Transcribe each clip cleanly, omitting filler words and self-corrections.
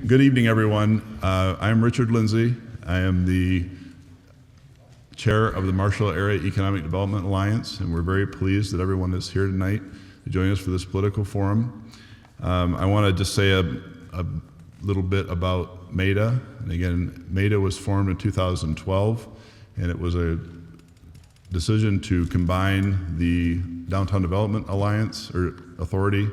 Good evening, everyone. I'm Richard Lindsay. I am the chair of the Marshall Area Economic Development Alliance, and we're very pleased that everyone is here tonight to join us for this political forum. I want to just say a little bit about MAEDA. And again, MAEDA was formed in 2012, and it was a decision to combine the Downtown Development Alliance or Authority,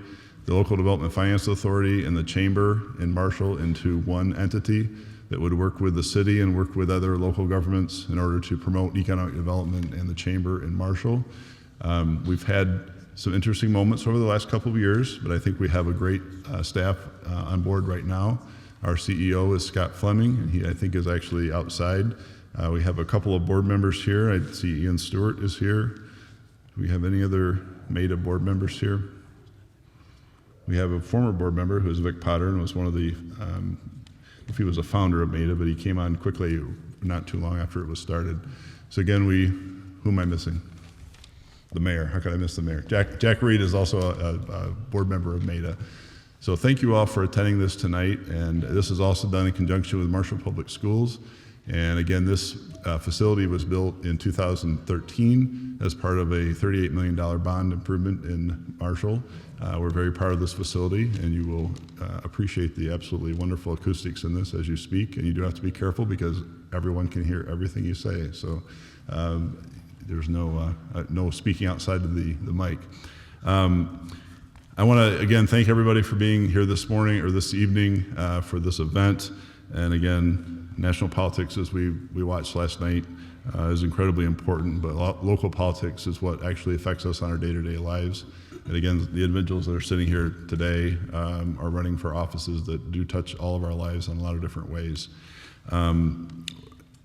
the Local Development Finance Authority, and the Chamber in Marshall into one entity that would work with the city and work with other local governments in order to promote economic development in the Chamber in Marshall. We've had some interesting moments over the last couple of years, but I think we have a great staff on board right now. Our CEO is Scott Fleming, and he, I think, is actually outside. We have a couple of board members here. I see Ian Stewart is here. Do we have any other MAEDA board members here? We have a former board member who is Vic Potter and was one of the, if he was a founder of MAEDA, but he came on quickly not too long after it was started. So again, who am I missing? The mayor. How could I miss the mayor? Jack Reed is also a board member of MAEDA. So thank you all for attending this tonight, and this is also done in conjunction with Marshall Public Schools. And again, this facility was built in 2013 as part of a $38 million bond improvement in Marshall. We're very proud of this facility, and you will appreciate the absolutely wonderful acoustics in this as you speak. And you do have to be careful because everyone can hear everything you say. So there's no speaking outside of the mic. I want to again thank everybody for being here this morning or this evening for this event. And again, national politics, as we watched last night, is incredibly important, but local politics is what actually affects us on our day-to-day lives. And again, the individuals that are sitting here today are running for offices that do touch all of our lives in a lot of different ways. We're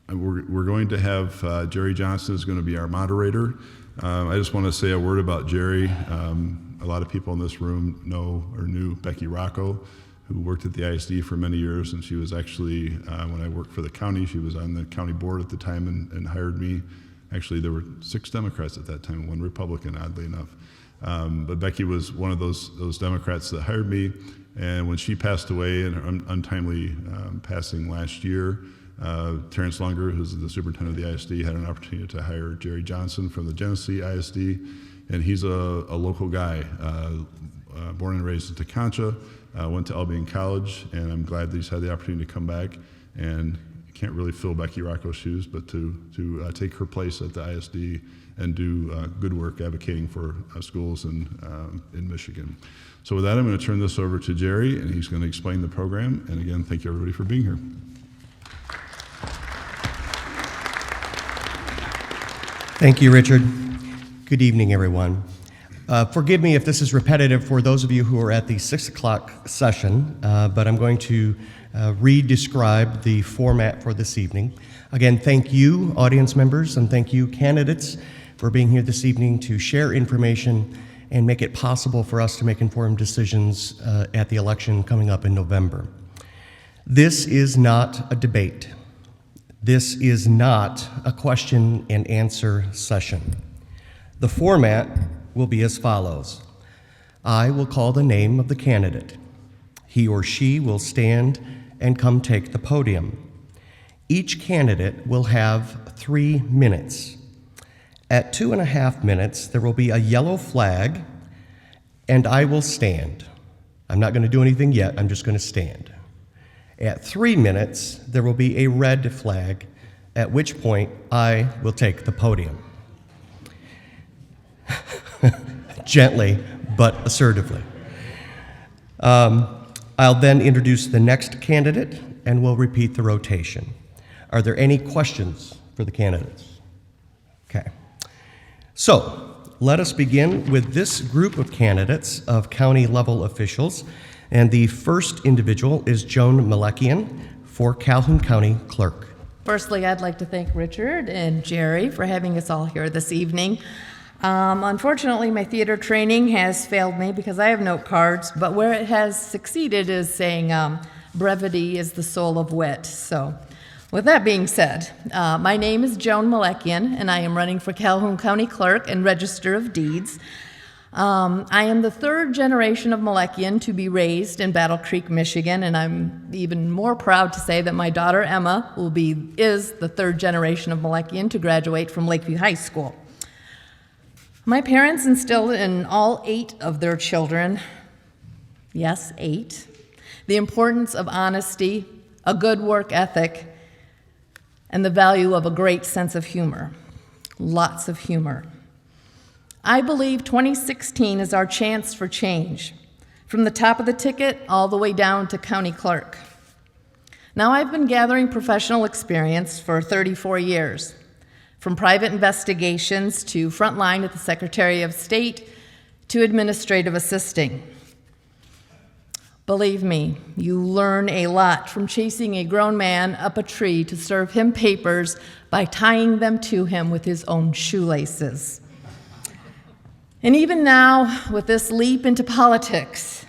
going to have Jerry Johnson is going to be our moderator. I just want to say a word about Jerry. A lot of people in this room know or knew Becky Rocco, who worked at the ISD for many years, and she was actually, when I worked for the county, she was on the county board at the time and hired me. Actually, there were 6 Democrats at that time, 1 Republican, oddly enough. But Becky was one of those Democrats that hired me, and when she passed away in her untimely passing last year, Terrence Lunger, who's the superintendent of the ISD, had an opportunity to hire Jerry Johnson from the Genesee ISD, and he's a local guy, born and raised in Teconcha. Went to Albion College, and I'm glad that he's had the opportunity to come back. And can't really fill Becky Rocco's shoes, but to take her place at the ISD and do good work advocating for schools in Michigan. So with that, I'm going to turn this over to Jerry, and he's going to explain the program. And again, thank you everybody for being here. Thank you, Richard. Good evening, everyone. Forgive me if this is repetitive for those of you who are at the 6 o'clock session, but I'm going to re-describe the format for this evening. Again, thank you, audience members, and thank you, candidates, for being here this evening to share information and make it possible for us to make informed decisions at the election coming up in November. This is not a debate. This is not a question and answer session. The format will be as follows. I will call the name of the candidate. He or she will stand and come take the podium. Each candidate will have 3 minutes. At 2.5 minutes, there will be a yellow flag, and I will stand. I'm not going to do anything yet, I'm just going to stand. At 3 minutes, there will be a red flag, at which point I will take the podium. Gently, but assertively. I'll then introduce the next candidate, and we'll repeat the rotation. Are there any questions for the candidates? Okay. So, let us begin with this group of candidates of county-level officials, and the first individual is Joan Malekian for Calhoun County Clerk. Firstly, I'd like to thank Richard and Jerry for having us all here this evening. Unfortunately, my theater training has failed me because I have note cards, but where it has succeeded is saying brevity is the soul of wit. So with that being said, my name is Joan Malekian, and I am running for Calhoun County Clerk and Register of Deeds. I am the third generation of Malekian to be raised in Battle Creek, Michigan, and I'm even more proud to say that my daughter Emma is the third generation of Malekian to graduate from Lakeview High School. My parents instilled in all 8 of their children, yes, 8, the importance of honesty, a good work ethic, and the value of a great sense of humor. Lots of humor. I believe 2016 is our chance for change, from the top of the ticket all the way down to county clerk. Now, I've been gathering professional experience for 34 years, from private investigations to frontline at the Secretary of State to administrative assisting. Believe me, you learn a lot from chasing a grown man up a tree to serve him papers by tying them to him with his own shoelaces. And even now, with this leap into politics,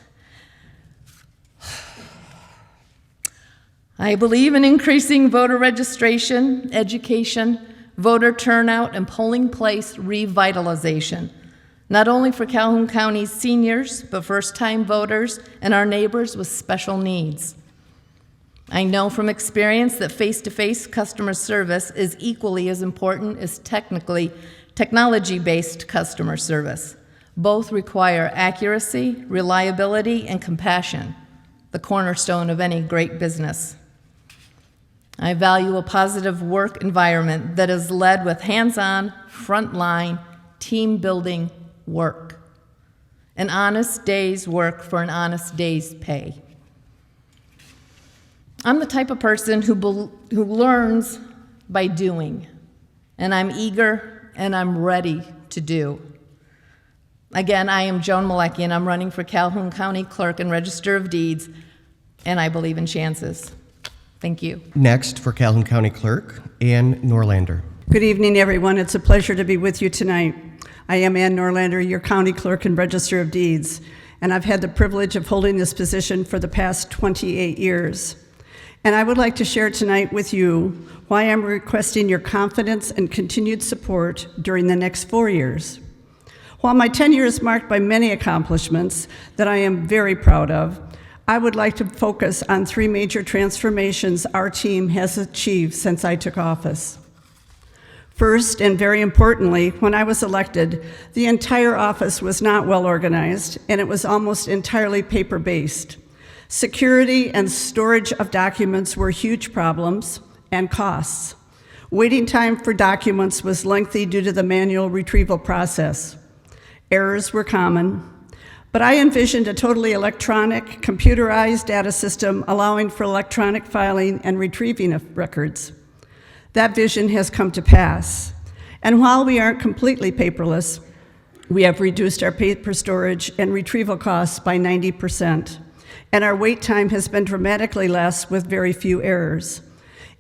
I believe in increasing voter registration, education, voter turnout, and polling place revitalization, not only for Calhoun County's seniors, but first-time voters and our neighbors with special needs. I know from experience that face-to-face customer service is equally as important as technology-based customer service. Both require accuracy, reliability, and compassion, the cornerstone of any great business. I value a positive work environment that is led with hands-on, frontline, team-building work. An honest day's work for an honest day's pay. I'm the type of person who learns by doing, and I'm eager and I'm ready to do. Again, I am Joan Malecki, and I'm running for Calhoun County Clerk and Register of Deeds, and I believe in chances. Thank you. Next, for Calhoun County Clerk, Ann Norlander. Good evening, everyone. It's a pleasure to be with you tonight. I am Ann Norlander, your County Clerk and Register of Deeds, and I've had the privilege of holding this position for the past 28 years. And I would like to share tonight with you why I'm requesting your confidence and continued support during the next 4 years. While my tenure is marked by many accomplishments that I am very proud of, I would like to focus on 3 major transformations our team has achieved since I took office. First, and very importantly, when I was elected, the entire office was not well organized, and it was almost entirely paper-based. Security and storage of documents were huge problems and costs. Waiting time for documents was lengthy due to the manual retrieval process. Errors were common. But I envisioned a totally electronic, computerized data system allowing for electronic filing and retrieving of records. That vision has come to pass. And while we aren't completely paperless, we have reduced our paper storage and retrieval costs by 90%. And our wait time has been dramatically less with very few errors.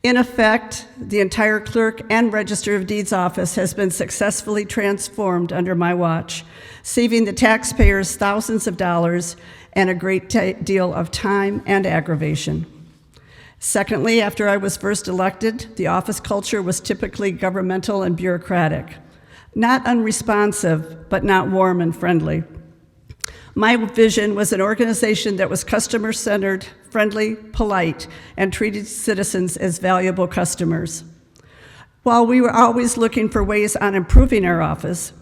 In effect, the entire Clerk and Register of Deeds office has been successfully transformed under my watch, saving the taxpayers thousands of dollars and a great deal of time and aggravation. Secondly, after I was first elected, the office culture was typically governmental and bureaucratic, not unresponsive, but not warm and friendly. My vision was an organization that was customer-centered, friendly, polite, and treated citizens as valuable customers. While we were always looking for ways on improving our office,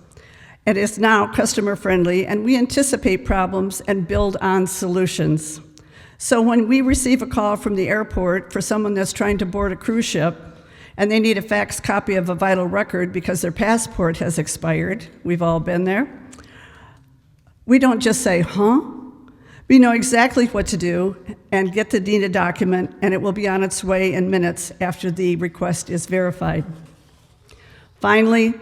it is now customer-friendly, and we anticipate problems and build on solutions. So when we receive a call from the airport for someone that's trying to board a cruise ship, and they need a fax copy of a vital record because their passport has expired, we've all been there, we don't just say, huh? We know exactly what to do and get the needed document, and it will be on its way in minutes after the request is verified. Finally,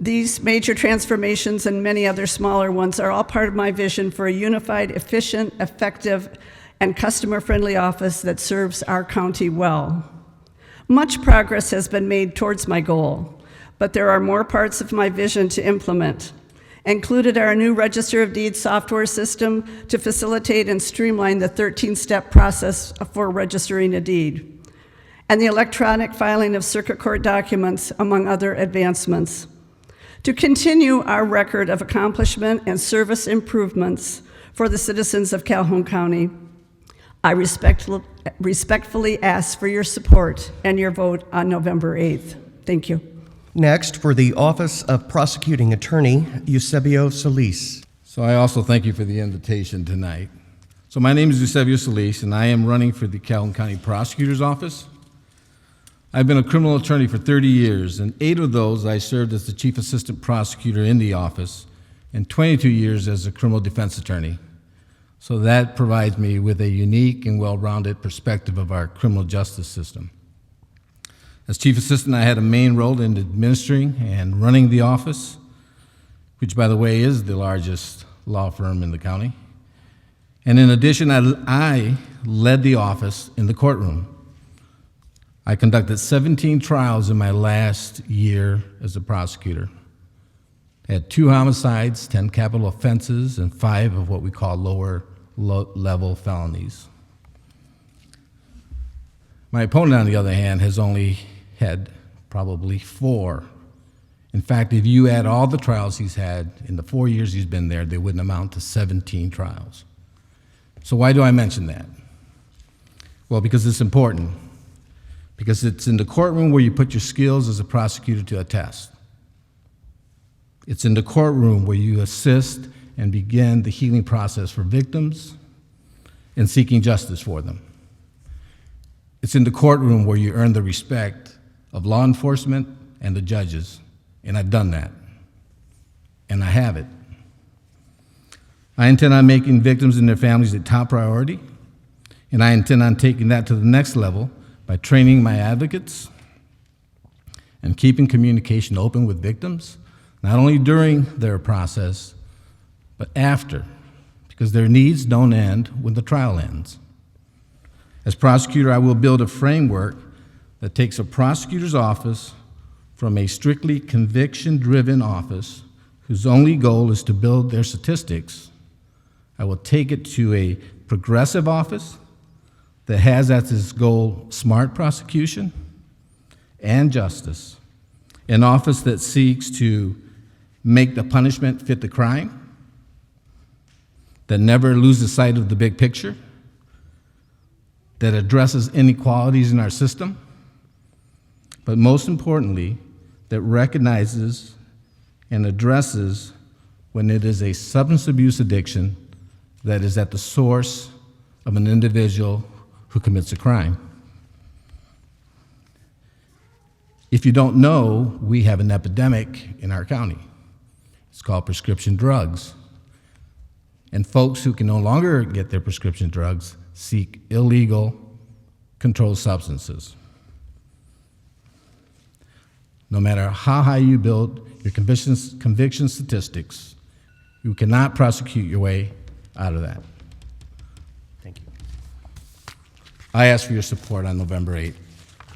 these major transformations and many other smaller ones are all part of my vision for a unified, efficient, effective, and customer-friendly office that serves our county well. Much progress has been made towards my goal, but there are more parts of my vision to implement. Included our new Register of Deeds software system to facilitate and streamline the 13-step process for registering a deed, and the electronic filing of circuit court documents, among other advancements. to continue our record of accomplishment and service improvements for the citizens of Calhoun County. I respectfully ask for your support and your vote on November 8th. Thank you. Next, for the Office of Prosecuting Attorney, Eusebio Solis. So I also thank you for the invitation tonight. So my name is Eusebio Solis, and I am running for the Calhoun County Prosecutor's Office. I've been a criminal attorney for 30 years, and 8 of those I served as the Chief Assistant Prosecutor in the office, and 22 years as a criminal defense attorney. So that provides me with a unique and well-rounded perspective of our criminal justice system. As Chief Assistant, I had a main role in administering and running the office, which, by the way, is the largest law firm in the county. And in addition, I led the office in the courtroom. I conducted 17 trials in my last year as a prosecutor. I had 2 homicides, 10 capital offenses, and 5 of what we call lower-level felonies. My opponent, on the other hand, has only had probably 4. In fact, if you add all the trials he's had in the 4 years he's been there, they wouldn't amount to 17 trials. So why do I mention that? Well, because it's important. Because it's in the courtroom where you put your skills as a prosecutor to a test. It's in the courtroom where you assist and begin the healing process for victims and seeking justice for them. It's in the courtroom where you earn the respect of law enforcement and the judges, and I've done that, and I have it. I intend on making victims and their families a top priority, and I intend on taking that to the next level by training my advocates and keeping communication open with victims, not only during their process, but after, because their needs don't end when the trial ends. As prosecutor, I will build a framework that takes a prosecutor's office from a strictly conviction-driven office whose only goal is to build their statistics. I will take it to a progressive office that has as its goal smart prosecution and justice, an office that seeks to make the punishment fit the crime, that never loses sight of the big picture, that addresses inequalities in our system, but most importantly, that recognizes and addresses when it is a substance abuse addiction that is at the source of an individual who commits a crime. If you don't know, we have an epidemic in our county. It's called prescription drugs. And folks who can no longer get their prescription drugs seek illegal controlled substances. No matter how high you build your conviction statistics, you cannot prosecute your way out of that. Thank you. I ask for your support on November 8th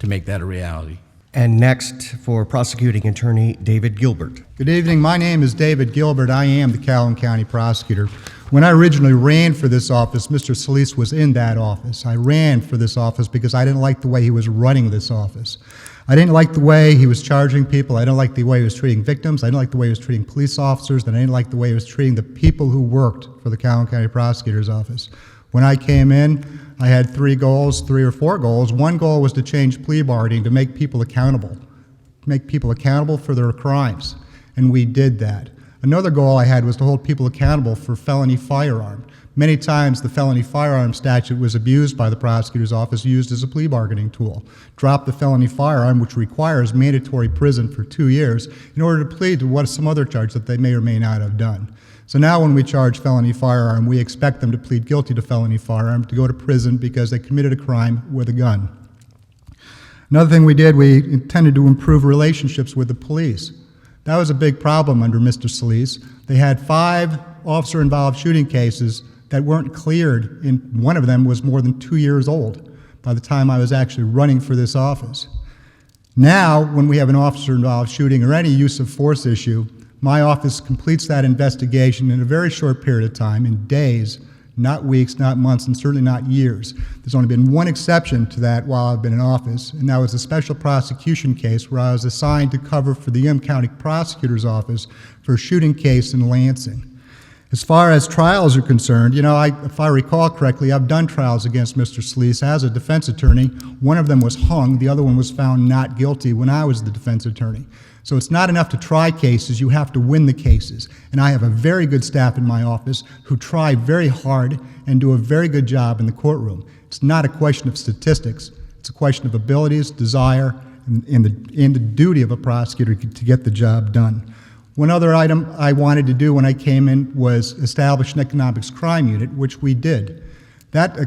to make that a reality. And next, for Prosecuting Attorney David Gilbert. Good evening. My name is David Gilbert. I am the Calhoun County Prosecutor. When I originally ran for this office, Mr. Solis was in that office. I ran for this office because I didn't like the way he was running this office. I didn't like the way he was charging people. I didn't like the way he was treating victims. I didn't like the way he was treating police officers. And I didn't like the way he was treating the people who worked for the Calhoun County Prosecutor's Office. When I came in, I had 3 or 4 goals. One goal was to change plea bargaining to make people accountable for their crimes, and we did that. Another goal I had was to hold people accountable for felony firearm. Many times the felony firearm statute was abused by the prosecutor's office, used as a plea bargaining tool. Drop the felony firearm, which requires mandatory prison for 2 years, in order to plead to some other charge that they may or may not have done. So now when we charge felony firearm, we expect them to plead guilty to felony firearm, to go to prison because they committed a crime with a gun. Another thing we did, we intended to improve relationships with the police. That was a big problem under Mr. Solis. They had 5 officer-involved shooting cases that weren't cleared, and one of them was more than 2 years old by the time I was actually running for this office. Now, when we have an officer-involved shooting or any use of force issue, my office completes that investigation in a very short period of time, in days, not weeks, not months, and certainly not years. There's only been one exception to that while I've been in office, and that was a special prosecution case where I was assigned to cover for the County Prosecutor's Office for a shooting case in Lansing. As far as trials are concerned, if I recall correctly, I've done trials against Mr. Sleece as a defense attorney. One of them was hung, the other one was found not guilty when I was the defense attorney. So it's not enough to try cases, you have to win the cases. And I have a very good staff in my office who try very hard and do a very good job in the courtroom. It's not a question of statistics, it's a question of abilities, desire, and the duty of a prosecutor to get the job done. One other item I wanted to do when I came in was establish an economics crime unit, which we did. That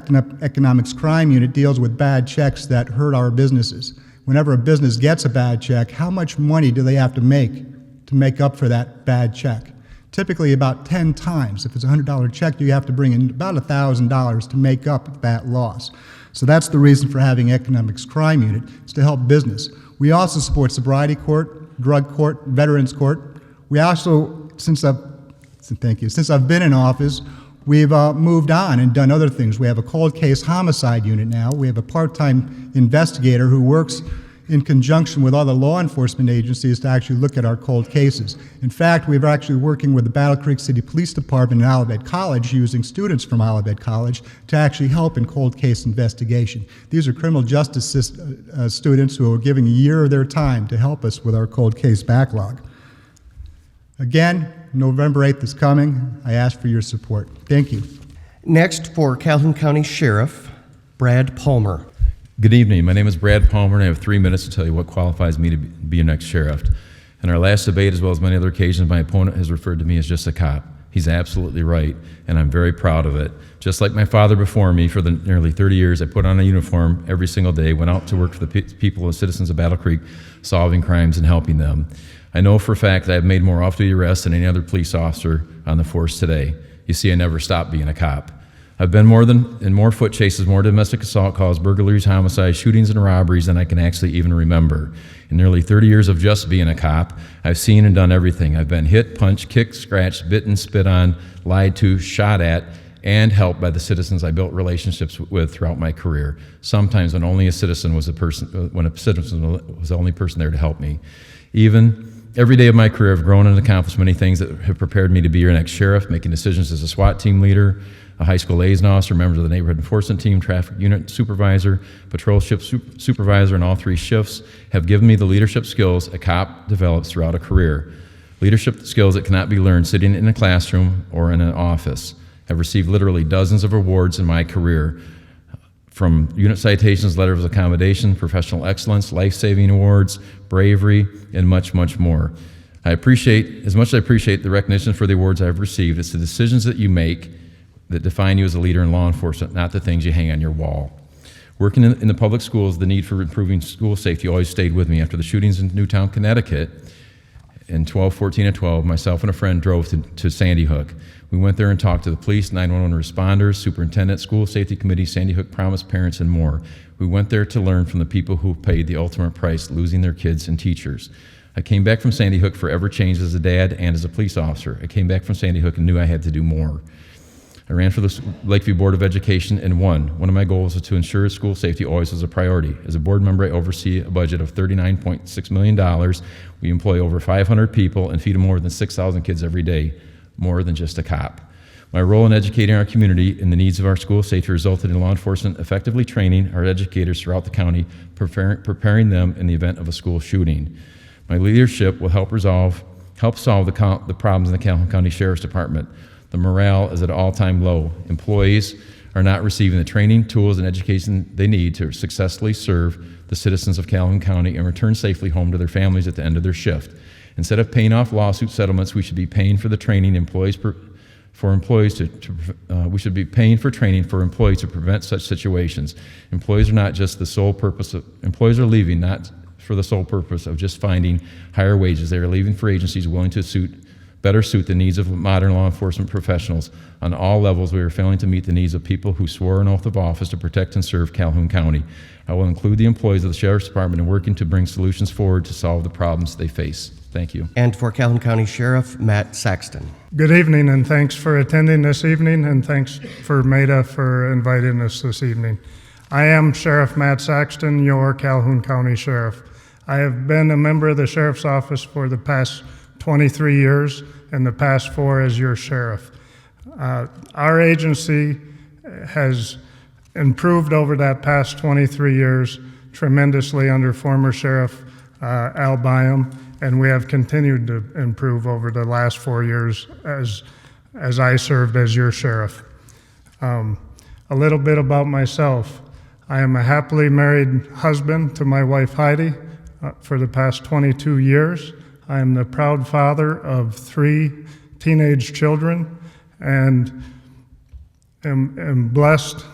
economics crime unit deals with bad checks that hurt our businesses. Whenever a business gets a bad check, how much money do they have to make up for that bad check? Typically about 10 times. If it's a $100 check, you have to bring in about $1,000 to make up that loss. So that's the reason for having economics crime unit, is to help business. We also support sobriety court, drug court, veterans court. We also, since I've been in office, we've moved on and done other things. We have a cold case homicide unit now. We have a part-time investigator who works in conjunction with other law enforcement agencies to actually look at our cold cases. In fact, we're actually working with the Battle Creek City Police Department and Olivet College, using students from Olivet College to actually help in cold case investigation. These are criminal justice students who are giving a year of their time to help us with our cold case backlog. Again, November 8th is coming. I ask for your support. Thank you. Next, for Calhoun County Sheriff, Brad Palmer. Good evening. My name is Brad Palmer, and I have 3 minutes to tell you what qualifies me to be your next sheriff. In our last debate, as well as many other occasions, my opponent has referred to me as just a cop. He's absolutely right, and I'm very proud of it. Just like my father before me, for the nearly 30 years, I put on a uniform every single day, went out to work for the people and citizens of Battle Creek, solving crimes and helping them. I know for a fact that I've made more off-duty arrests than any other police officer on the force today. You see, I never stopped being a cop. I've been in more foot chases, more domestic assault calls, burglaries, homicides, shootings, and robberies than I can actually even remember. In nearly 30 years of just being a cop, I've seen and done everything. I've been hit, punched, kicked, scratched, bitten, spit on, lied to, shot at, and helped by the citizens I built relationships with throughout my career. Sometimes when a citizen was the only person there to help me. Every day of my career, I've grown and accomplished many things that have prepared me to be your next sheriff, making decisions as a SWAT team leader, a high school liaison officer, members of the neighborhood enforcement team, traffic unit supervisor, patrol shift supervisor, and all 3 shifts have given me the leadership skills a cop develops throughout a career. Leadership skills that cannot be learned sitting in a classroom or in an office. I've received literally dozens of awards in my career, from unit citations, letters of accommodation, professional excellence, life-saving awards, bravery, and much, much more. As much as I appreciate the recognition for the awards I've received, it's the decisions that you make that define you as a leader in law enforcement, not the things you hang on your wall. Working in the public schools, the need for improving school safety always stayed with me. After the shootings in Newtown, Connecticut, in 14 and 12, myself and a friend drove to Sandy Hook. We went there and talked to the police, 911 responders, superintendent, school safety committee, Sandy Hook Promise parents, and more. We went there to learn from the people who paid the ultimate price, losing their kids and teachers. I came back from Sandy Hook forever changed as a dad and as a police officer. I came back from Sandy Hook and knew I had to do more. I ran for the Lakeview Board of Education and won. One of my goals was to ensure school safety always was a priority. As a board member, I oversee a budget of $39.6 million. We employ over 500 people and feed more than 6,000 kids every day, more than just a cop. My role in educating our community in the needs of our school safety resulted in law enforcement effectively training our educators throughout the county, preparing them in the event of a school shooting. My leadership will help solve the problems in the Calhoun County Sheriff's Department. The morale is at an all-time low. Employees are not receiving the training, tools, and education they need to successfully serve the citizens of Calhoun County and return safely home to their families at the end of their shift. Instead of paying off lawsuit settlements, we should be paying for the training we should be paying for training for employees to prevent such situations. Employees are leaving not for the sole purpose of just finding higher wages. They are leaving for agencies willing to better suit the needs of modern law enforcement professionals. On all levels, we are failing to meet the needs of people who swore an oath of office to protect and serve Calhoun County. I will include the employees of the Sheriff's Department in working to bring solutions forward to solve the problems they face. Thank you. And for Calhoun County Sheriff Matt Saxton. Good evening, and thanks for attending this evening, and thanks for MAEDA for inviting us this evening. I am Sheriff Matt Saxton, your Calhoun County Sheriff. I have been a member of the Sheriff's Office for the past 23 years, and the past 4 as your sheriff. Our agency has improved over that past 23 years tremendously under former Sheriff Al Byam, and we have continued to improve over the last 4 years as I served as your sheriff. A little bit about myself. I am a happily married husband to my wife Heidi for the past 22 years. I am the proud father of 3 teenage children and am blessed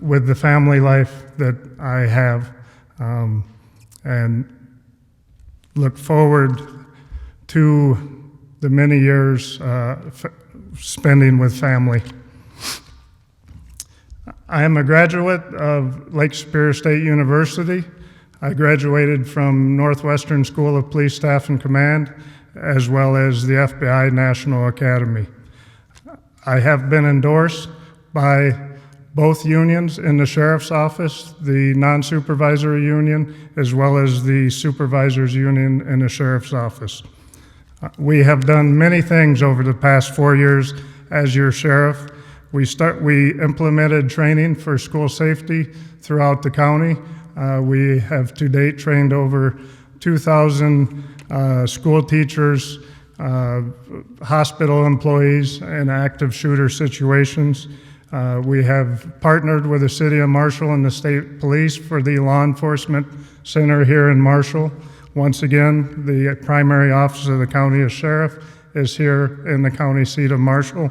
with the family life that I have, and look forward to the many years spending with family. I am a graduate of Lake Superior State University. I graduated from Northwestern School of Police Staff and Command, as well as the FBI National Academy. I have been endorsed by both unions in the Sheriff's Office, the non-supervisory union, as well as the supervisors union in the Sheriff's Office. We have done many things over the past 4 years as your sheriff. We implemented training for school safety throughout the county. We have to date trained over 2,000 school teachers, hospital employees in active shooter situations. We have partnered with the City of Marshall and the State Police for the Law Enforcement Center here in Marshall. Once again, the primary office of the County Sheriff is here in the county seat of Marshall.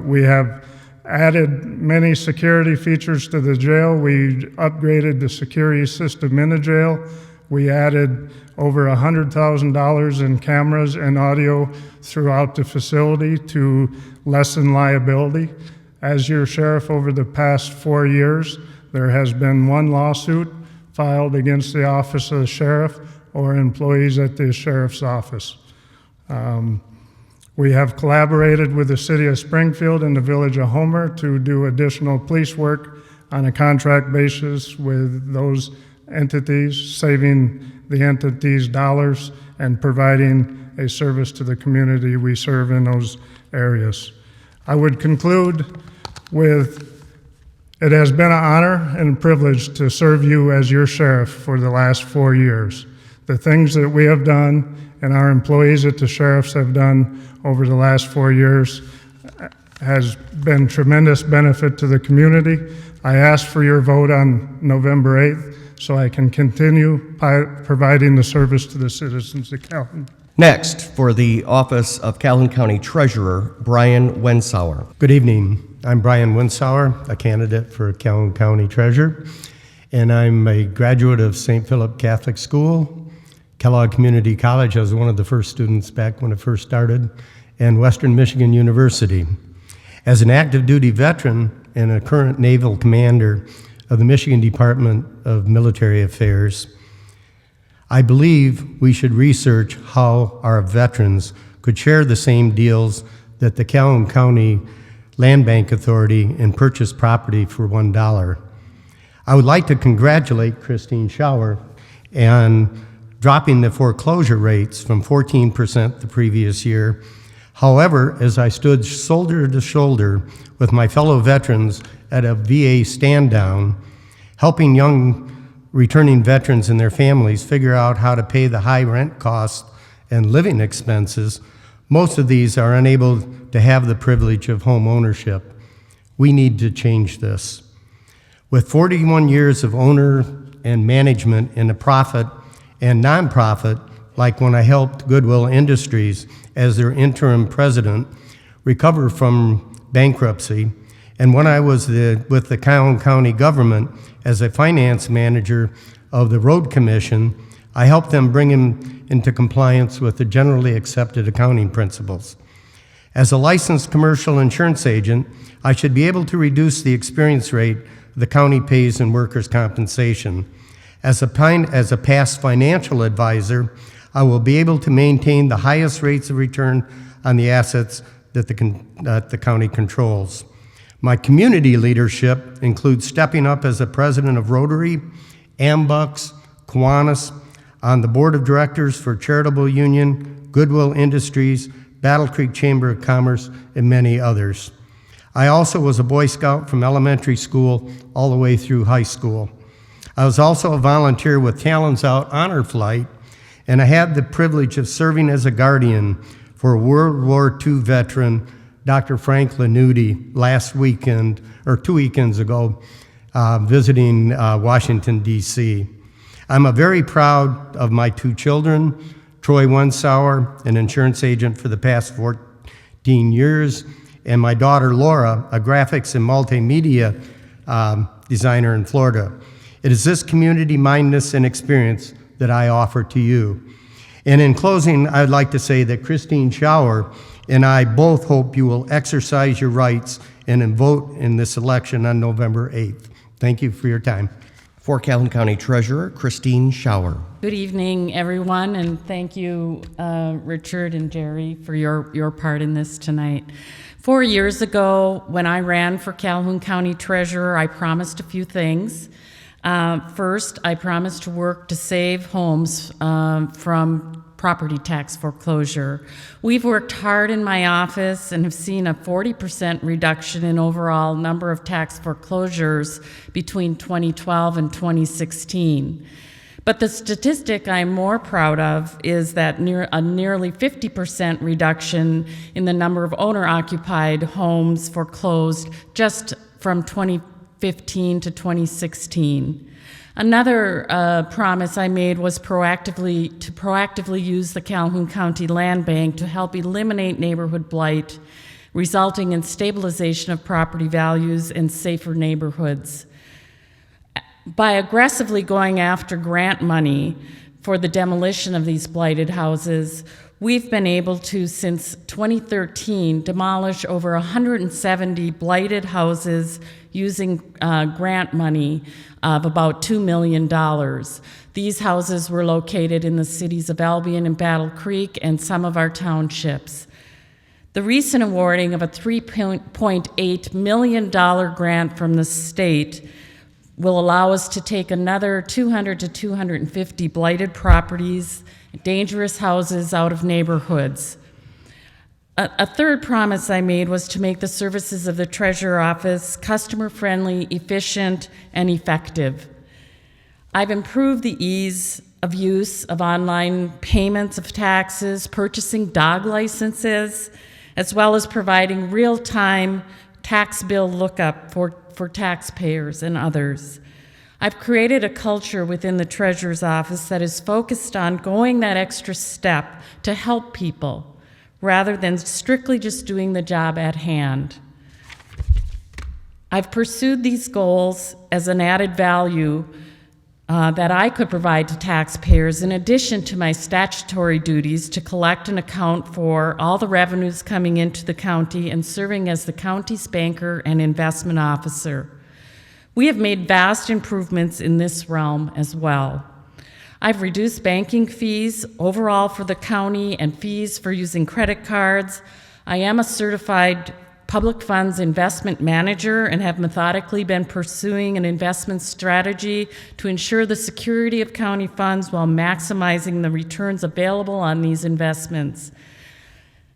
We have added many security features to the jail. We upgraded the security system in the jail. We added over $100,000 in cameras and audio throughout the facility to lessen liability. As your sheriff over the past 4 years, there has been 1 lawsuit filed against the office of the sheriff or employees at the sheriff's office. We have collaborated with the City of Springfield and the Village of Homer to do additional police work on a contract basis with those entities, saving the entities dollars and providing a service to the community we serve in those areas. I would conclude with, it has been an honor and a privilege to serve you as your sheriff for the last 4 years. The things that we have done and our employees at the sheriffs have done over the last 4 years has been tremendous benefit to the community. I ask for your vote on November 8th so I can continue providing the service to the citizens of Calhoun. Next, for the office of Calhoun County Treasurer, Brian Wensauer. Good evening. I'm Brian Wensauer, a candidate for Calhoun County Treasurer, and I'm a graduate of St. Philip Catholic School, Kellogg Community College. I was one of the first students back when it first started, and Western Michigan University. As an active duty veteran and a current naval commander of the Michigan Department of Military Affairs, I believe we should research how our veterans could share the same deals that the Calhoun County Land Bank Authority and purchase property for $1. I would like to congratulate Christine Schauer on dropping the foreclosure rates from 14% the previous year. However, as I stood shoulder to shoulder with my fellow veterans at a VA stand down, helping young returning veterans and their families figure out how to pay the high rent costs and living expenses, most of these are unable to have the privilege of home ownership. We need to change this. With 41 years of owner and management in a profit and nonprofit, like when I helped Goodwill Industries as their interim president recover from bankruptcy, and when I was with the Calhoun County government as a finance manager of the Road Commission, I helped them bring him into compliance with the generally accepted accounting principles. As a licensed commercial insurance agent, I should be able to reduce the experience rate the county pays in workers' compensation. As a past financial advisor, I will be able to maintain the highest rates of return on the assets that the county controls. My community leadership includes stepping up as a president of Rotary, Ambucks, Kiwanis, on the board of directors for Charitable Union, Goodwill Industries, Battle Creek Chamber of Commerce, and many others. I also was a Boy Scout from elementary school all the way through high school. I was also a volunteer with Talents Out Honor Flight, and I had the privilege of serving as a guardian for World War II veteran Dr. Frank Lanuti last weekend, or 2 weekends ago, visiting Washington, D.C. I'm very proud of my 2 children, Troy Wensauer, an insurance agent for the past 14 years, and my daughter Laura, a graphics and multimedia designer in Florida. It is this community mindedness and experience that I offer to you. And in closing, I'd like to say that Christine Schauer and I both hope you will exercise your rights and vote in this election on November 8th. Thank you for your time. For Calhoun County Treasurer, Christine Schauer. Good evening, everyone, and thank you, Richard and Jerry, for your part in this tonight. 4 years ago, when I ran for Calhoun County Treasurer, I promised a few things. First, I promised to work to save homes from property tax foreclosure. We've worked hard in my office and have seen a 40% reduction in overall number of tax foreclosures between 2012 and 2016. But the statistic I'm more proud of is that nearly 50% reduction in the number of owner-occupied homes foreclosed just from 2015 to 2016. Another promise I made was proactively use the Calhoun County Land Bank to help eliminate neighborhood blight, resulting in stabilization of property values and safer neighborhoods. By aggressively going after grant money for the demolition of these blighted houses, we've been able to, since 2013, demolish over 170 blighted houses using grant money of about $2 million. These houses were located in the cities of Albion and Battle Creek and some of our townships. The recent awarding of a $3.8 million grant from the state will allow us to take another 200 to 250 blighted properties, dangerous houses out of neighborhoods. A third promise I made was to make the services of the Treasurer Office customer-friendly, efficient, and effective. I've improved the ease of use of online payments of taxes, purchasing dog licenses, as well as providing real-time tax bill lookup for taxpayers and others. I've created a culture within the Treasurer's Office that is focused on going that extra step to help people, rather than strictly just doing the job at hand. I've pursued these goals as an added value that I could provide to taxpayers in addition to my statutory duties to collect and account for all the revenues coming into the county and serving as the county's banker and investment officer. We have made vast improvements in this realm as well. I've reduced banking fees overall for the county and fees for using credit cards. I am a certified public funds investment manager and have methodically been pursuing an investment strategy to ensure the security of county funds while maximizing the returns available on these investments.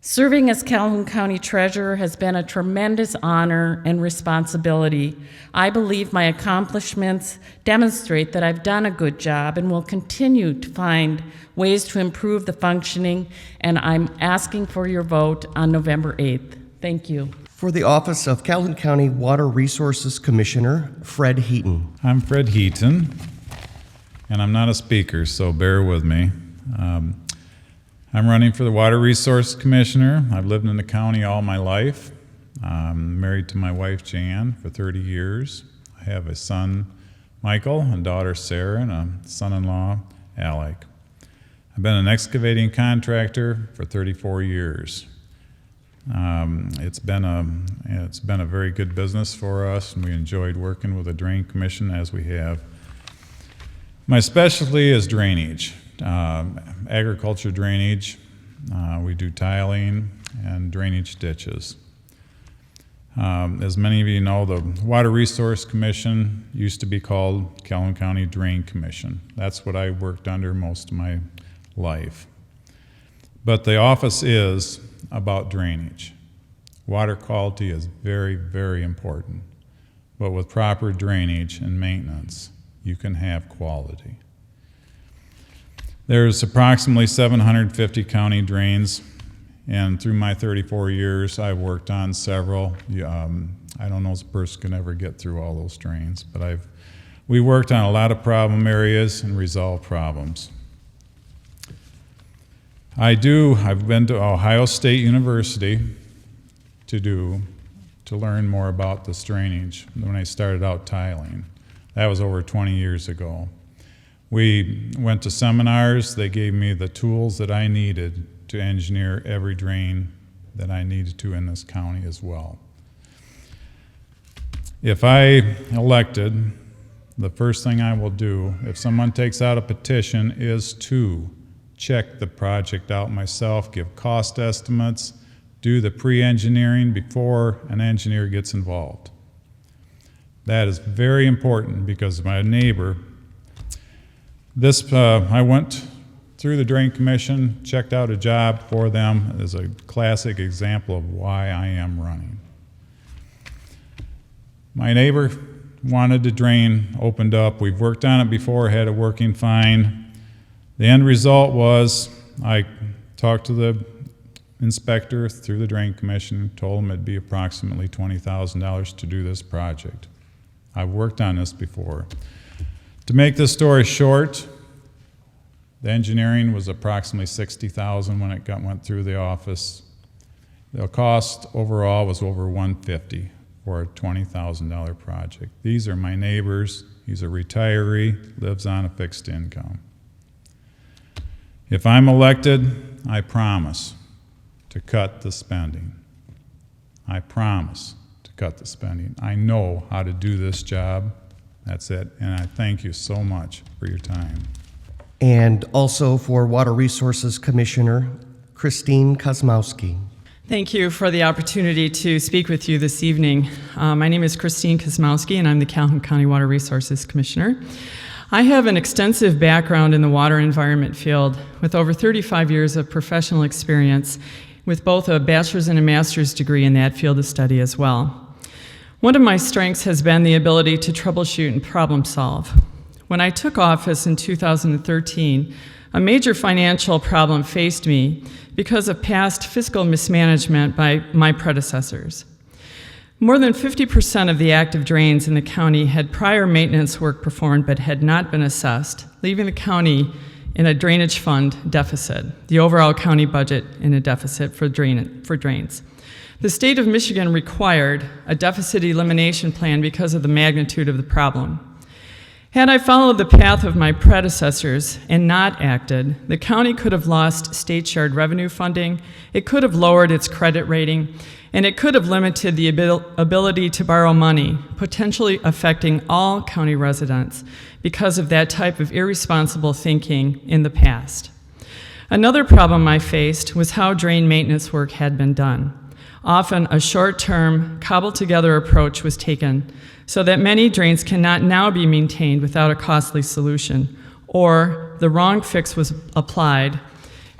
Serving as Calhoun County Treasurer has been a tremendous honor and responsibility. I believe my accomplishments demonstrate that I've done a good job and will continue to find ways to improve the functioning, and I'm asking for your vote on November 8th. Thank you. For the office of Calhoun County Water Resources Commissioner, Fred Heaton. I'm Fred Heaton, and I'm not a speaker, so bear with me. I'm running for the Water Resource Commissioner. I've lived in the county all my life. I'm married to my wife, Jan, for 30 years. I have a son, Michael, a daughter, Sarah, and a son-in-law, Alec. I've been an excavating contractor for 34 years. It's been a very good business for us, and we enjoyed working with the Drain Commission as we have. My specialty is drainage. agriculture drainage. We do tiling and drainage ditches. As many of you know, the Water Resource Commission used to be called Calhoun County Drain Commission. That's what I worked under most of my life. But the office is about drainage. Water quality is very, very important. But with proper drainage and maintenance, you can have quality. There's approximately 750 county drains, and through my 34 years, I've worked on several. I don't know if a person can ever get through all those drains, but we worked on a lot of problem areas and resolved problems. I've been to Ohio State University to learn more about this drainage when I started out tiling. That was over 20 years ago. We went to seminars. They gave me the tools that I needed to engineer every drain that I needed to in this county as well. If I elected, the first thing I will do, if someone takes out a petition, is to check the project out myself, give cost estimates, do the pre-engineering before an engineer gets involved. That is very important because my neighbor, I went through the Drain Commission, checked out a job for them as a classic example of why I am running. My neighbor wanted the drain opened up. We've worked on it before, had it working fine. The end result was I talked to the inspector through the Drain Commission, told him it'd be approximately $20,000 to do this project. I've worked on this before. To make this story short, the engineering was approximately $60,000 when it went through the office. The cost overall was over $150,000 for a $20,000 project. These are my neighbors. He's a retiree, lives on a fixed income. If I'm elected, I promise to cut the spending. I promise to cut the spending. I know how to do this job. That's it. And I thank you so much for your time. And also for Water Resources Commissioner Christine Kosmowski. Thank you for the opportunity to speak with you this evening. My name is Christine Kosmowski, and I'm the Calhoun County Water Resources Commissioner. I have an extensive background in the water environment field with over 35 years of professional experience with both a bachelor's and a master's degree in that field of study as well. One of my strengths has been the ability to troubleshoot and problem solve. When I took office in 2013, a major financial problem faced me because of past fiscal mismanagement by my predecessors. More than 50% of the active drains in the county had prior maintenance work performed but had not been assessed, leaving the county in a drainage fund deficit, the overall county budget in a deficit for drains. The state of Michigan required a deficit elimination plan because of the magnitude of the problem. Had I followed the path of my predecessors and not acted, the county could have lost state shared revenue funding, it could have lowered its credit rating, and it could have limited the ability to borrow money, potentially affecting all county residents because of that type of irresponsible thinking in the past. Another problem I faced was how drain maintenance work had been done. Often a short-term, cobbled-together approach was taken so that many drains cannot now be maintained without a costly solution, or the wrong fix was applied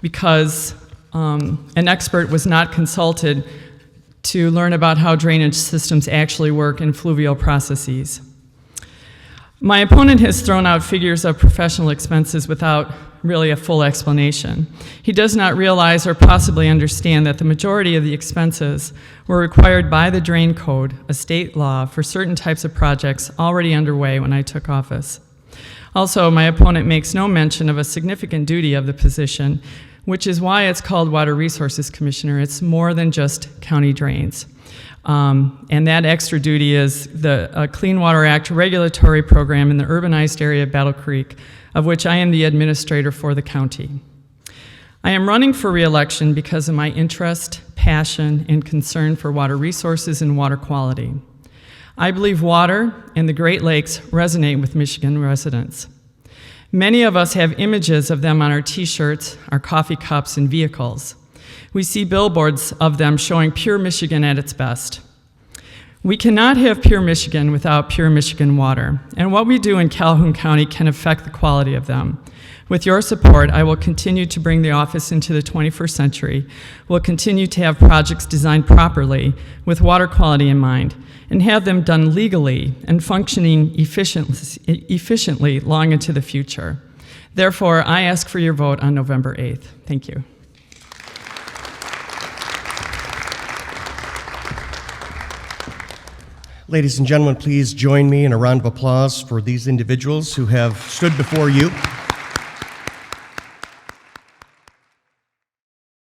because an expert was not consulted to learn about how drainage systems actually work in fluvial processes. My opponent has thrown out figures of professional expenses without really a full explanation. He does not realize or possibly understand that the majority of the expenses were required by the Drain Code, a state law, for certain types of projects already underway when I took office. Also, my opponent makes no mention of a significant duty of the position, which is why it's called Water Resources Commissioner. It's more than just county drains. And that extra duty is the Clean Water Act regulatory program in the urbanized area of Battle Creek, of which I am the administrator for the county. I am running for re-election because of my interest, passion, and concern for water resources and water quality. I believe water and the Great Lakes resonate with Michigan residents. Many of us have images of them on our t-shirts, our coffee cups, and vehicles. We see billboards of them showing pure Michigan at its best. We cannot have pure Michigan without pure Michigan water, and what we do in Calhoun County can affect the quality of them. With your support, I will continue to bring the office into the 21st century. We'll continue to have projects designed properly with water quality in mind, and have them done legally and functioning efficiently long into the future. Therefore, I ask for your vote on November 8th. Thank you. Ladies and gentlemen, please join me in a round of applause for these individuals who have stood before you